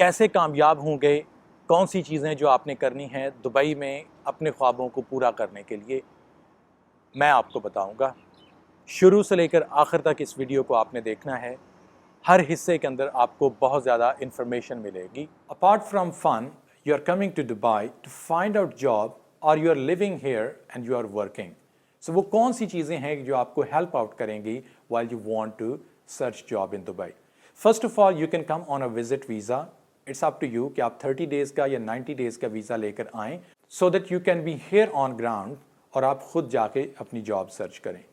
कैसे कामयाब होंगे, कौन सी चीज़ें जो आपने करनी हैं दुबई में अपने ख्वाबों को पूरा करने के लिए, मैं आपको बताऊंगा। शुरू से लेकर आखिर तक इस वीडियो को आपने देखना है। हर हिस्से के अंदर आपको बहुत ज़्यादा इंफॉर्मेशन मिलेगी। Apart from fun, you are coming to Dubai to find out job और you are living here and you are working. So वो कौन सी चीज़ें हैं जो आपको हेल्प आउट करेंगी while you want to search job in Dubai. First of all, you can come on a visit visa. It's up to you कि आप 30 डेज का या 90 डेज का वीज़ा लेकर आएँ so that you can be here on ground और आप खुद जाके अपनी जॉब सर्च करें।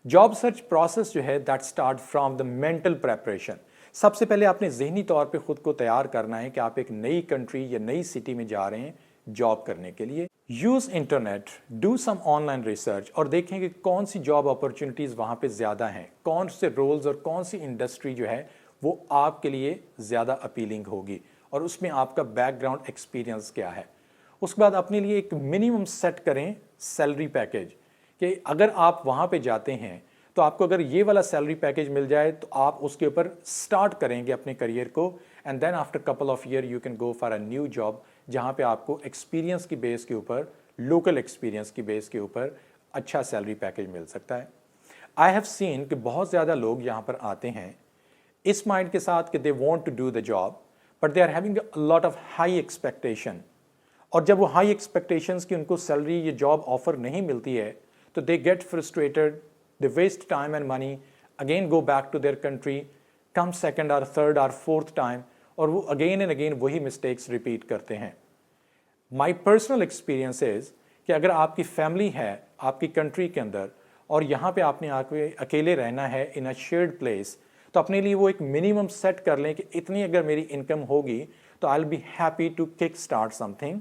जॉब सर्च प्रोसेस जो है that start from the mental preparation. सबसे पहले आपने जहनी तौर पे खुद को तैयार करना है कि आप एक नई कंट्री या नई सिटी में जा रहे हैं जॉब करने के लिए। Use internet, do some online research और देखें कि कौन सी जॉब अपॉर्चुनिटीज़ वहाँ पे ज़्यादा हैं, कौन से रोल्स और कौन सी इंडस्ट्री जो है वो आपके लिए ज़्यादा अपीलिंग होगी और उसमें आपका बैकग्राउंड एक्सपीरियंस क्या है। उसके बाद अपने लिए एक मिनिमम सेट करें सैलरी पैकेज कि अगर आप वहाँ पे जाते हैं तो आपको अगर ये वाला सैलरी पैकेज मिल जाए तो आप उसके ऊपर स्टार्ट करेंगे अपने करियर को and then after couple of year you can go for a new job जहाँ पे आपको एक्सपीरियंस की बेस के ऊपर, लोकल एक्सपीरियंस की बेस के ऊपर अच्छा सैलरी पैकेज मिल सकता है। आई हैव सीन कि बहुत ज़्यादा लोग यहाँ पर आते हैं इस माइंड के साथ कि they want to do the job but they are having a lot of high expectation और जब वो हाई एक्सपेक्टेशंस की उनको सैलरी ये जॉब ऑफर नहीं मिलती है तो they get frustrated, they waste time and money, again go back to their country, come second और थर्ड और फोर्थ टाइम और वो अगेन एंड अगेन वही मिस्टेक्स रिपीट करते हैं। माई पर्सनल एक्सपीरियंस इज़ कि अगर आपकी फैमिली है आपकी कंट्री के अंदर और यहाँ पे आपने आके अकेले रहना है इन अ शेयर्ड प्लेस तो अपने लिए वो एक मिनिमम सेट कर लें कि इतनी अगर मेरी इनकम होगी तो I will be happy to kick start something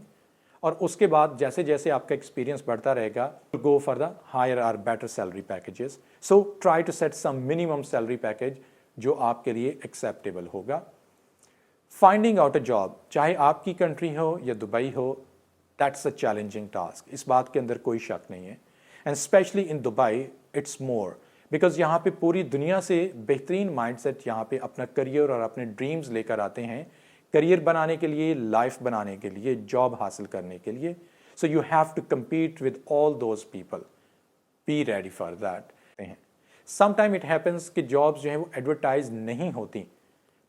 और उसके बाद जैसे जैसे आपका एक्सपीरियंस बढ़ता रहेगा गो फॉर द हायर और better salary packages. So try to set some minimum salary package जो आपके लिए एक्सेप्टेबल होगा। फाइंडिंग आउट अ जॉब, चाहे आपकी कंट्री हो या दुबई हो, दैट्स अ चैलेंजिंग टास्क, इस बात के अंदर कोई शक नहीं है। And specially in Dubai it's more because यहाँ पे पूरी दुनिया से बेहतरीन माइंडसेट यहाँ पे अपना करियर और अपने ड्रीम्स लेकर आते हैं, करियर बनाने के लिए, लाइफ बनाने के लिए, जॉब हासिल करने के लिए। So you have to compete with all those people, be ready for that. Sometime it happens कि जॉब्स जो हैं वो एडवर्टाइज नहीं होती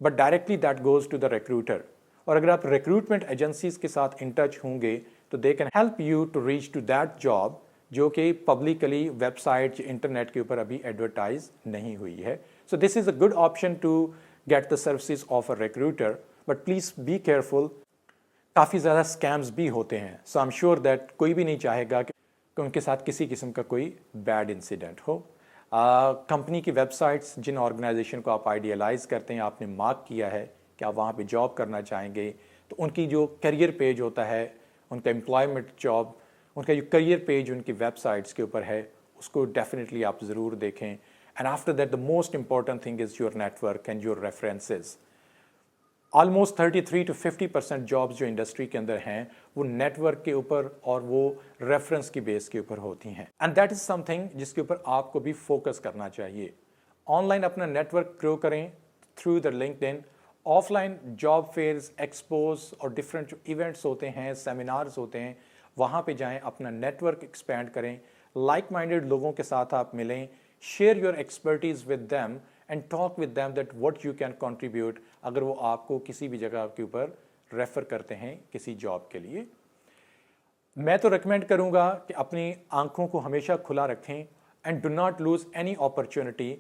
but directly that goes to the recruiter और अगर आप रिक्रूटमेंट एजेंसीज के साथ इन टच होंगे तो they can help you to reach to that job जो कि पब्लिकली वेबसाइट इंटरनेट के ऊपर अभी एडवर्टाइज नहीं हुई है। So this is a good option to get the services of a recruiter but please be careful, काफ़ी ज़्यादा स्कैम्स भी होते हैं। So I am sure that कोई भी नहीं चाहेगा कि उनके साथ किसी किस्म का कोई बैड इंसिडेंट हो। कंपनी की वेबसाइट्स जिन ऑर्गेनाइजेशन को आप आइडियलाइज़ करते हैं, आपने मार्क किया है कि आप वहाँ पे जॉब करना चाहेंगे, तो उनकी जो करियर पेज होता है, उनका एम्प्लॉयमेंट जॉब, उनका जो करियर पेज उनकी वेबसाइट्स के ऊपर है उसको डेफिनेटली आप ज़रूर देखें। And after that the most important thing is your network and your references. Almost 33 to 50% jobs जो इंडस्ट्री के अंदर हैं वो नेटवर्क के ऊपर और वो रेफरेंस की बेस के ऊपर होती हैं एंड दैट इज़ समथिंग जिसके ऊपर आपको भी फोकस करना चाहिए। ऑनलाइन अपना नेटवर्क ग्रो करें through the LinkedIn, offline job fairs, expos और डिफरेंट जो इवेंट्स होते हैं, सेमिनार्स होते हैं, वहाँ पे जाएं, अपना नेटवर्क एक्सपैंड करें, लाइक माइंडेड लोगों के साथ आप मिलें, share your expertise with them and talk with them that what you can contribute अगर वो आपको किसी भी जगह के ऊपर रेफ़र करते हैं किसी जॉब के लिए। मैं तो रिकमेंड करूंगा कि अपनी आंखों को हमेशा खुला रखें and do not lose any opportunity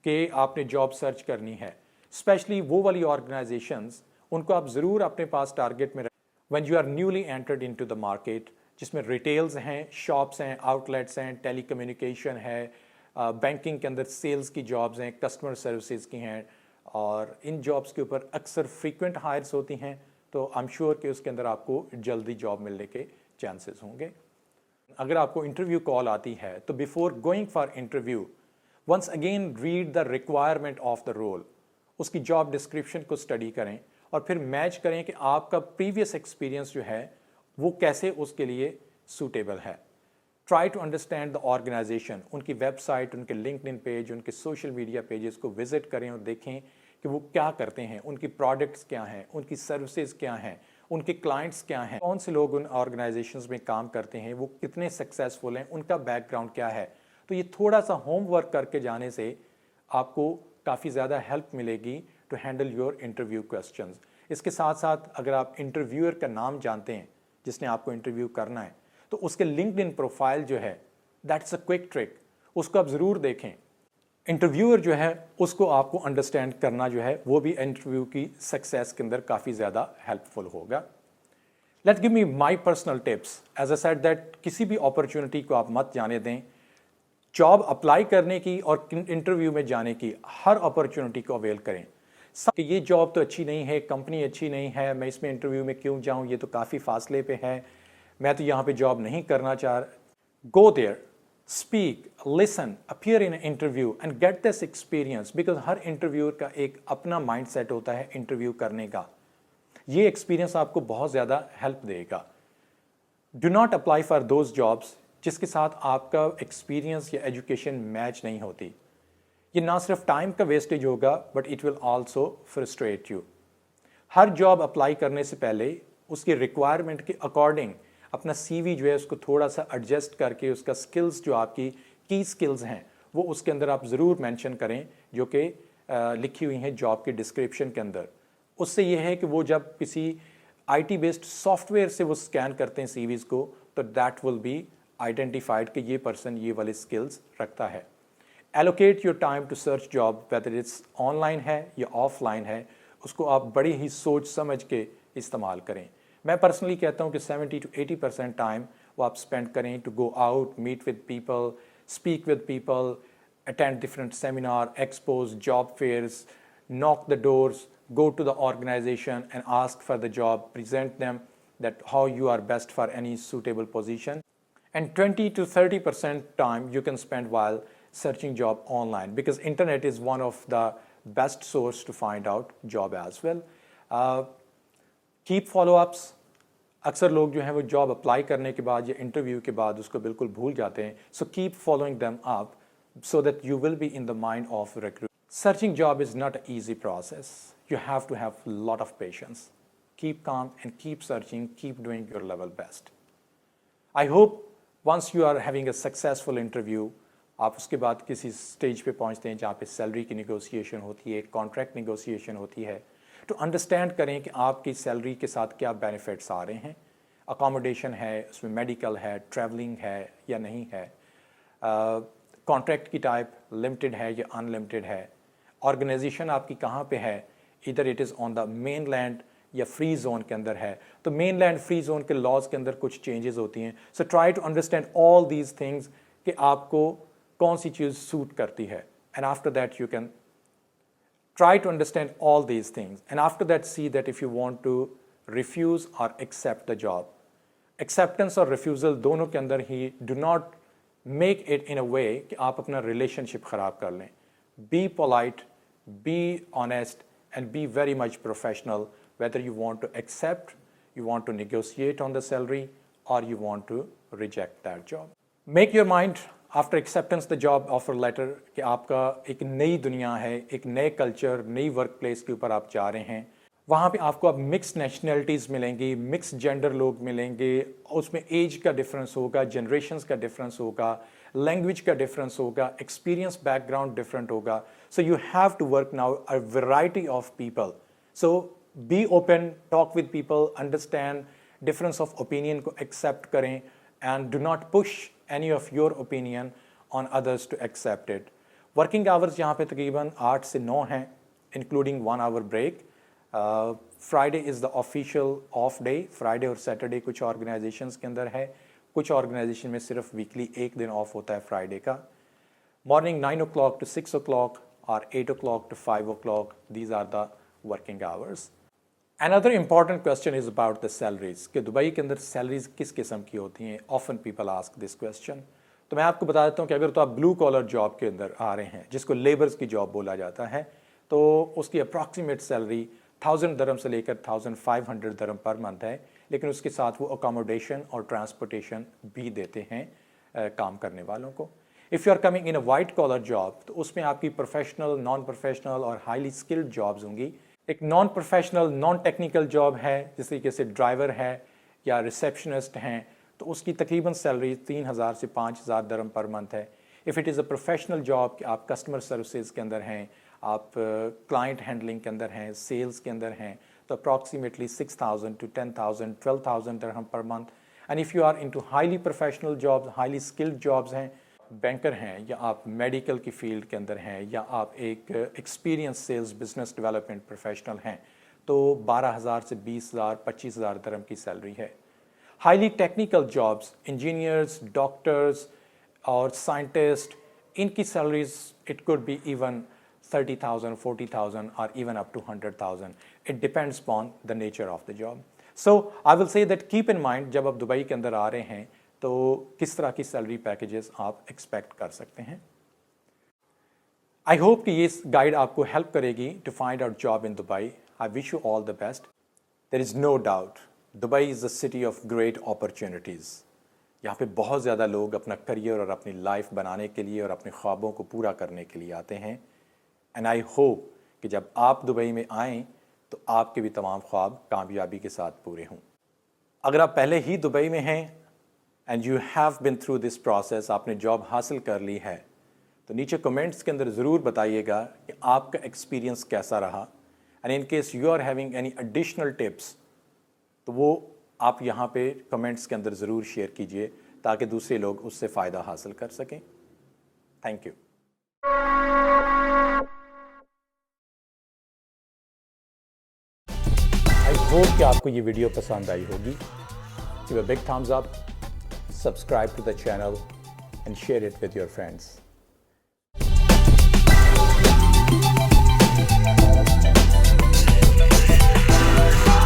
कि आपने जॉब सर्च करनी है। स्पेशली वो वाली ऑर्गेनाइजेशंस उनको आप ज़रूर अपने पास टारगेट में रखें when you are newly entered into the market, जिसमें रिटेल्स हैं, शॉप्स हैं, आउटलेट्स हैं, टेलीकम्युनिकेशन है, बैंकिंग के अंदर सेल्स की जॉब्स हैं, कस्टमर सर्विसेज की हैं और इन जॉब्स के ऊपर अक्सर फ्रीक्वेंट हायर्स होती हैं। तो आई एम श्योर कि उसके अंदर आपको जल्दी जॉब मिलने के चांसेस होंगे। अगर आपको इंटरव्यू कॉल आती है तो before going for interview once again read the requirement of the role, उसकी जॉब डिस्क्रिप्शन को स्टडी करें और फिर मैच करें कि आपका प्रीवियस एक्सपीरियंस जो है वो कैसे उसके लिए सूटेबल है। Try to understand the organisation, उनकी वेबसाइट, उनके लिंक्डइन पेज, उनके सोशल मीडिया पेजेस को विजिट करें और देखें कि वो क्या करते हैं, उनकी प्रोडक्ट्स क्या हैं, उनकी सर्विसेज क्या हैं, उनके क्लाइंट्स क्या हैं, कौन से लोग उन ऑर्गेनाइजेशंस में काम करते हैं, वो कितने सक्सेसफुल हैं, उनका बैकग्राउंड क्या है। तो ये थोड़ा सा होमवर्क करके जाने से आपको काफ़ी ज़्यादा हेल्प मिलेगी to handle your interview questions. इसके साथ साथ अगर आप इंटरव्यूअर का नाम जानते हैं जिसने आपको इंटरव्यू करना है, तो उसके लिंक्डइन प्रोफाइल जो है, दैट्स अ क्विक ट्रिक, उसको आप ज़रूर देखें। इंटरव्यूअर जो है उसको आपको अंडरस्टैंड करना जो है वो भी इंटरव्यू की सक्सेस के अंदर काफ़ी ज़्यादा हेल्पफुल होगा। Let's give me my personal tips. As a said that किसी भी अपॉर्चुनिटी को आप मत जाने दें। जॉब अप्लाई करने की और इंटरव्यू में जाने की हर अपॉर्चुनिटी को अवेल करें कि ये जॉब तो अच्छी नहीं है, कंपनी अच्छी नहीं है, मैं इसमें इंटरव्यू में क्यों जाऊं, ये तो काफ़ी फासले पे है, मैं तो यहाँ पे जॉब नहीं करना चाह रहा। Go there, speak, listen, appear in interview and get this experience, because हर इंटरव्यूअर का एक अपना माइंड सेट होता है इंटरव्यू करने का। ये एक्सपीरियंस आपको बहुत ज़्यादा हेल्प देगा। Do not apply for those jobs जिसके साथ आपका एक्सपीरियंस या एजुकेशन मैच नहीं होती। ये ना सिर्फ टाइम का वेस्टेज होगा but it will also frustrate you. Her job apply करने से पहले उसकी रिक्वायरमेंट के अकॉर्डिंग अपना सीवी जो है उसको थोड़ा सा एडजस्ट करके उसका स्किल्स जो आपकी की स्किल्स हैं वो उसके अंदर आप ज़रूर मेंशन करें जो कि लिखी हुई हैं जॉब के डिस्क्रिप्शन के अंदर। उससे ये है कि वो जब किसी आईटी बेस्ड सॉफ्टवेयर से वो स्कैन करते हैं सीवीज को तो दैट विल बी आइडेंटिफाइड कि ये पर्सन ये वाले स्किल्स रखता है। Allocate your time to search job, whether it's online है या ऑफलाइन है, उसको आप बड़ी ही सोच समझ के इस्तेमाल करें। मैं पर्सनली कहता हूँ कि 70 to 80% टाइम वो आप स्पेंड करें to go out, meet with people, speak with people, attend different seminar, expos, job fairs, knock the doors, go to the organization and ask for the job, present them that how you are best for any suitable position. And 20 to 30% time you can spend while searching job online because internet is one of the best source to find out job as well. Keep follow-ups. अक्सर लोग जो हैं वो job apply करने के बाद या interview के बाद उसको बिल्कुल भूल जाते हैं। So keep following them up so that you will be in the mind of recruit. Searching job is not an easy process. You have to have a lot of patience. Keep calm and keep searching, keep doing your level best. I hope once you are having a successful interview, आप उसके बाद किसी stage पे पहुंचते हैं जहाँ पे salary की नेगोशिएशन होती है, कॉन्ट्रैक्ट नेगोशिएशन होती है, तो अंडरस्टैंड करें कि आपकी सैलरी के साथ क्या बेनिफिट्स आ रहे हैं, अकोमोडेशन है, उसमें मेडिकल है, ट्रैवलिंग है या नहीं है, कॉन्ट्रैक्ट की टाइप लिमिटेड है या अनलिमिटेड है, ऑर्गेनाइजेशन आपकी कहाँ पे है, इधर it is on the mainland या फ्री जोन के अंदर है, तो मेन लैंड फ्री जोन के लॉज के अंदर कुछ चेंजेस होती हैं। So try to understand all these things कि आपको कौन सी चीज़ सूट करती है, and after that you can try to understand all these things and after that see that if you want to refuse और एक्सेप्ट द जॉब। एक्सेप्टेंस और refusal दोनों के अंदर ही do not make it in a way कि आप अपना relationship ख़राब कर लें। Be polite, be honest and be very much professional whether you want to accept, you want to negotiate on the salary, or you want to reject that job. Make your mind after acceptance the job offer letter कि आपका एक नई दुनिया है, एक नए culture, नई work place के ऊपर आप जा रहे हैं। वहाँ पे आपको अब मिक्स नेशनलिटीज़ मिलेंगी, मिक्स जेंडर लोग मिलेंगे, उसमें एज का डिफरेंस होगा, जनरेशन्स का डिफरेंस होगा, लैंग्वेज का डिफरेंस होगा, एक्सपीरियंस बैकग्राउंड डिफरेंट होगा। So you have to work now a variety of people. So be open, talk with people, understand difference of opinion को एक्सेप्ट करें and do not push any of your opinion on others to accept it. Working hours यहाँ पे तकरीबन 8 से 9 हैं, including 1 hour break. Friday is the official off day. Friday और Saturday कुछ organisations के अंदर है, कुछ ऑर्गेनाइजेशन में सिर्फ वीकली एक दिन ऑफ होता है फ्राइडे का। मॉर्निंग 9 o'clock to 6 o'clock और 8 o'clock to 5 o'clock, these are the working hours. Another important question is about the salaries कि दुबई के अंदर सैलरीज किस किस्म की होती हैं। Often people ask this question. तो मैं आपको बता देता हूँ कि अगर तो आप ब्लू कॉलर जॉब के अंदर आ रहे हैं जिसको लेबर्स की जॉब बोला जाता है, तो उसकी अप्रॉक्सीमेट सैलरी 1000 दरम से लेकर 1500 दरम पर मंथ है, लेकिन उसके साथ वो अकोमोडेशन और ट्रांसपोर्टेशन भी देते हैं काम करने वालों को। If you are coming in a white collar job तो उसमें आपकी प्रोफेशनल, नॉन प्रोफेशनल और हाईली स्किल्ड जॉब्स होंगी। एक non professional, non technical job है, जिस तरीके से ड्राइवर है या रिसेप्शनिस्ट हैं, तो उसकी तकरीबन सैलरी 3,000 से 5,000 दरम पर मंथ है। If it is a professional job कि आप कस्टमर सर्विसेज के अंदर हैं, आप क्लाइंट हैंडलिंग के अंदर हैं, सेल्स के अंदर हैं, तो अप्रॉक्सीमेटली 6,000 to 10,000, 12,000 दरहम per month. And if you are into highly professional jobs, highly skilled jobs हैं, बैंकर हैं या आप मेडिकल की फील्ड के अंदर हैं या आप एक experience sales business development professional हैं, तो 12,000 से 20,000, 25,000 दरम की सैलरी है। Highly technical jobs, engineers, doctors और साइंटिस्ट, इनकी salaries it could be even 30,000, 40,000 or even up to 100,000. It depends upon the nature of the job. So I will say that keep in mind जब आप Dubai के अंदर आ रहे हैं तो किस तरह की सैलरी पैकेजेस आप एक्सपेक्ट कर सकते हैं। आई होप कि ये गाइड आपको हेल्प करेगी to find out job in Dubai. I wish you all the best. There is no doubt Dubai is a city of great opportunities. यहाँ पे बहुत ज़्यादा लोग अपना करियर और अपनी लाइफ बनाने के लिए और अपने ख्वाबों को पूरा करने के लिए आते हैं। एंड आई होप कि जब आप दुबई में आएँ तो आपके भी तमाम ख्वाब कामयाबी के साथ पूरे हों। अगर आप पहले ही दुबई में हैं and you have been through this process, आपने जॉब हासिल कर ली है, तो नीचे कमेंट्स के अंदर ज़रूर बताइएगा कि आपका एक्सपीरियंस कैसा रहा। And in case you are having any additional tips तो वो आप यहाँ पे कमेंट्स के अंदर ज़रूर शेयर कीजिए ताकि दूसरे लोग उससे फ़ायदा हासिल कर सकें। Thank you. आई होप कि आपको ये वीडियो पसंद आई होगी। Give a big thumbs up, subscribe to the channel and share it with your friends.